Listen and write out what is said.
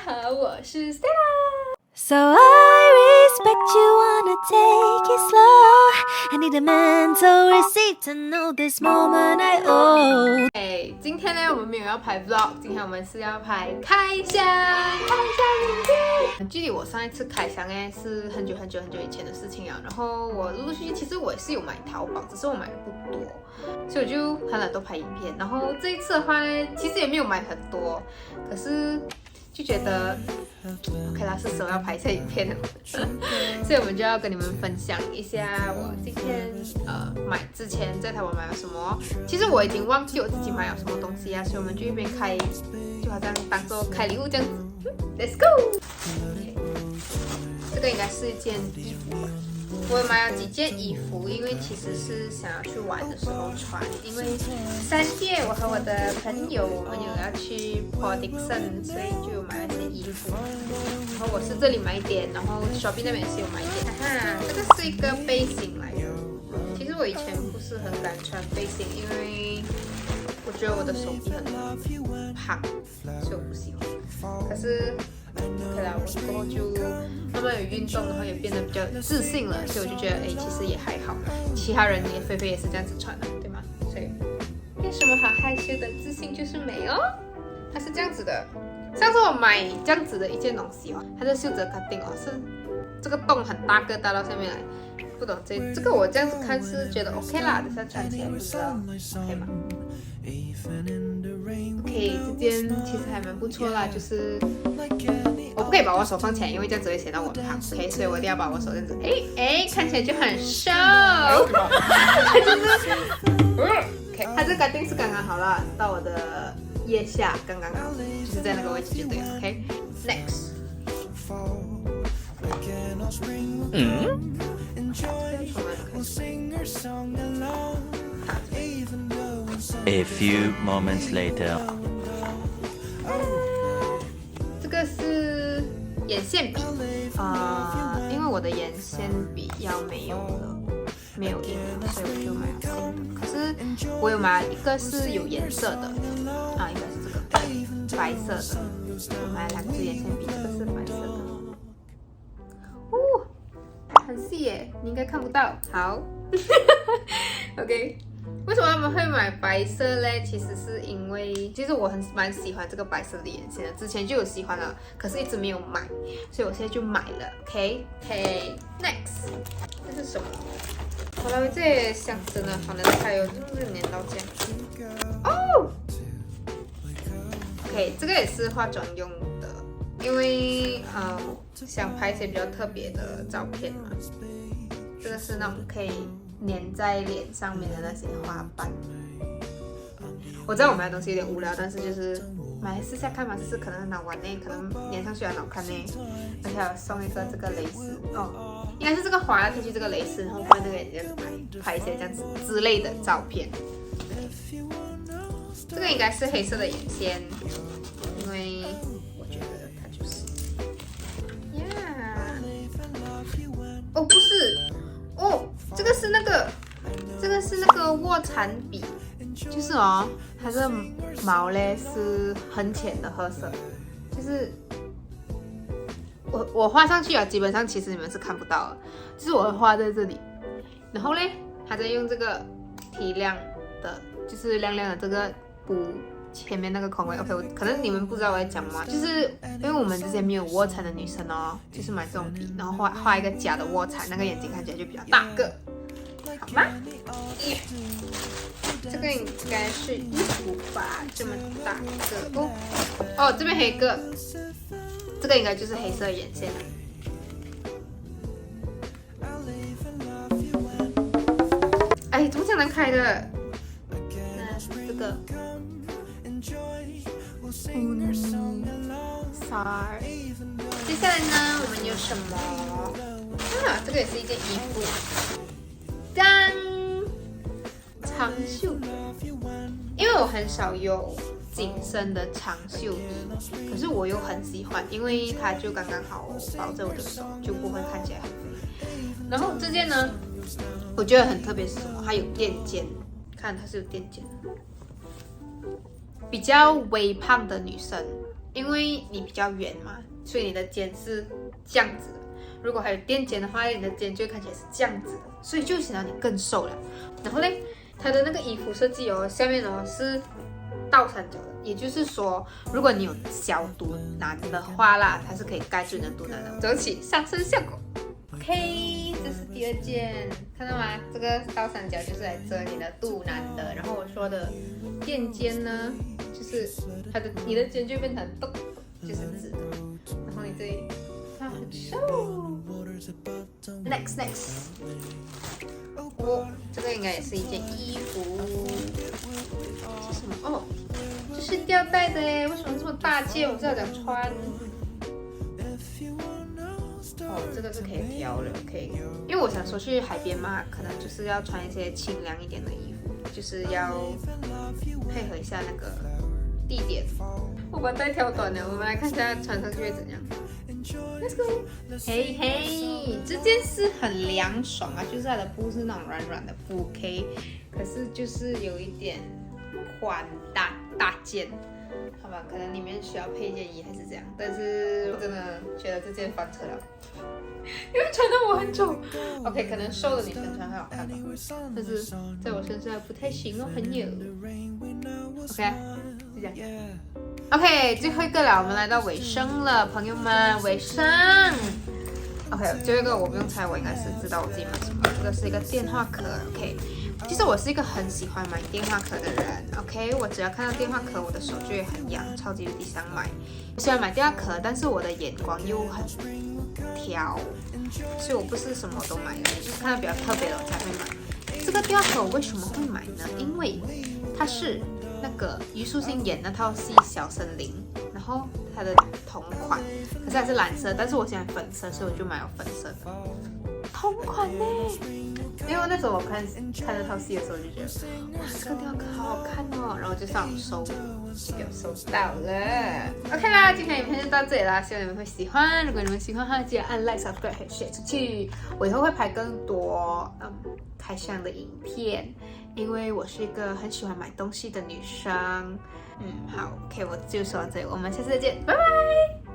好，我是 Stella。 So I respect you, wanna take it slow. I need a mental receipt to know this moment I owe. 今天呢，我们没有要拍 vlog， 今天我们是要拍开箱影片。距离我上一次开箱呢是很久以前的事情啊。然后我陆陆续续，其实我也是有买淘宝，只是我买的不多，所以我就很懒惰拍影片。然后这一次的话呢，其实也没有买很多，可是就觉得 OK 啦，是时候要拍一下影片了，所以我们就要跟你们分享一下我今天买之前在台湾买了什么。其实我已经忘记我自己买了什么东西啊，所以我们就一边开，就好像当做开礼物这样子。Let's go！ 这个应该是一件衣服吧。我买了几件衣服，因为其实是想要去玩的时候穿。因为3月我和我的朋友我们有要去 Port Dickson， 所以就有买了一些衣服。然后我是这里买一点，然后 Shopee 那边也是有买一点。哈哈，这个是一个背心来的。其实我以前不是很敢穿背心，因为我觉得我的手臂很胖，所以我不喜欢。可是OK 啦，我之后就慢慢有运动，然后也变得比较自信了，所以我就觉得其实也还好。其他人菲菲也是这样子穿的，对吗？所以没什么好害羞的，自信就是美哦。它是这样子的，上次我买这样子的一件东西哦，它的袖子卡定哦，是这个洞很大个，大到下面来。不懂这个我这样子看是觉得 OK 啦，等下穿起来不知道 OK 吗？OK， 这件其实还蛮不错啦，就是我不可以把我手放起来，因为这样子会显得我很胖 ，OK， 所以我一定要把我手这样子，看起来就很瘦。OK， 它这个定是刚刚好了，到我的腋下刚刚好，就是在那个位置就对了 ，OK。Next。A few moments later. 这个是眼线笔因为我的眼线笔要没有了，没有印了，所以我就买了新的。可是我有买一个是有颜色的应该是这个白色的。我买了2支眼线笔，这个是白色的。很细耶，你应该看不到。好，OK。为什么他们会买白色嘞？其实是因为，其实我蛮喜欢这个白色的眼线的，之前就有喜欢了，可是一直没有买，所以我现在就买了。OK，Next， 这是什么？好了，这也箱子呢，好难开哦，就是粘到这样。哦 ，OK， 这个也是化妆用的，因为想拍一些比较特别的照片嘛。这个是那种可以粘在脸上面的那些花瓣。我知道我买的东西有点无聊，但是就是买来试下看嘛，试试可能很好玩呢，可能粘上去很好看呢。而且还有送一个这个蕾丝应该是这个滑下去这个蕾丝，然后放那个眼睛拍一些这样子之类的照片。这个应该是黑色的眼线，因为我觉得它就是不是这个是那个卧蚕笔，就是它的毛嘞是很浅的褐色，就是我画上去啊，基本上其实你们是看不到的，就是我画在这里，然后嘞，它再用这个提亮的，就是亮亮的这个补前面那个空位。 OK， 可能你们不知道我在讲嘛，就是因为我们这些没有卧蚕的女生就是买这种笔，然后画一个假的卧蚕，那个眼睛看起来就比较大个，好吗？这个应该是衣服吧，这么大个这边还有一个，这个应该就是黑色眼线。怎么这样难开的？那这个接下来呢，我们有什么这个也是一件衣服，长袖，因为我很少有紧身的长袖衣，可是我又很喜欢，因为它就刚刚好包着我的手，就不会看起来很肥。然后这件呢，我觉得很特别是什么？它有垫肩，看它是有垫肩的。比较微胖的女生，因为你比较圆嘛，所以你的肩是这样子的。如果还有垫肩的话，你的肩就会看起来是这样子的，所以就显得你更瘦了。然后呢，它的那个衣服设计哦，下面哦是倒三角的，也就是说，如果你有小肚腩的话啦，它是可以盖住你的肚腩的，走起上身效果。OK， 这是第2件，看到吗？这个倒三角就是来遮你的肚腩的。然后我说的垫肩呢，就是你的肩就变成咚，就是直的，然后你这里它很瘦。Next， 这个应该也是一件衣服，是什么？哦，这是吊带的耶，为什么这么大件？我不知道怎样穿。哦，这个是可以挑的，可以，因为我想说去海边嘛，可能就是要穿一些清凉一点的衣服，就是要配合一下那个地点。我把带挑短了，我们来看一下穿上去会怎样。Let's go！ 嘿嘿，这件是很凉爽啊，就是它的布是那种软软的布 ，OK， 可是就是有一点宽大件。好吧，可能里面需要配件衣还是这样，但是我真的觉得这件翻车了，因为穿的我很丑。OK， 可能瘦的女生穿会好看吧，但是在我身上不太行哦，朋友。OK， 就这样。OK， 最后一个了，我们来到尾声了，朋友们，尾声。OK， 最后一个我不用猜，我应该是知道我自己买什么。这个是一个电话壳 ，OK。其实我是一个很喜欢买电话壳的人 ，OK， 我只要看到电话壳，我的手就会很痒，超级无敌想买。我喜欢买电话壳，但是我的眼光又很挑，所以我不是什么都买的，就是看到比较特别的我才会买。这个电话壳我为什么会买呢？因为它是那个虞书欣演那套戏《小森林》，然后它的同款，可是它是蓝色，但是我喜欢粉色，所以我就买了粉色的同款呢。因为那时候我看那套戏的时候就觉得，哇，这个电话壳好好看哦，然后就上网搜，就给我搜到了。OK 啦，今天影片就到这里啦，希望你们会喜欢。如果你们喜欢的话，记得按 like、subscribe 和 share 出去。我以后会拍更多开箱的影片，因为我是一个很喜欢买东西的女生。好 ，OK， 我就说到这里，我们下次再见，拜拜。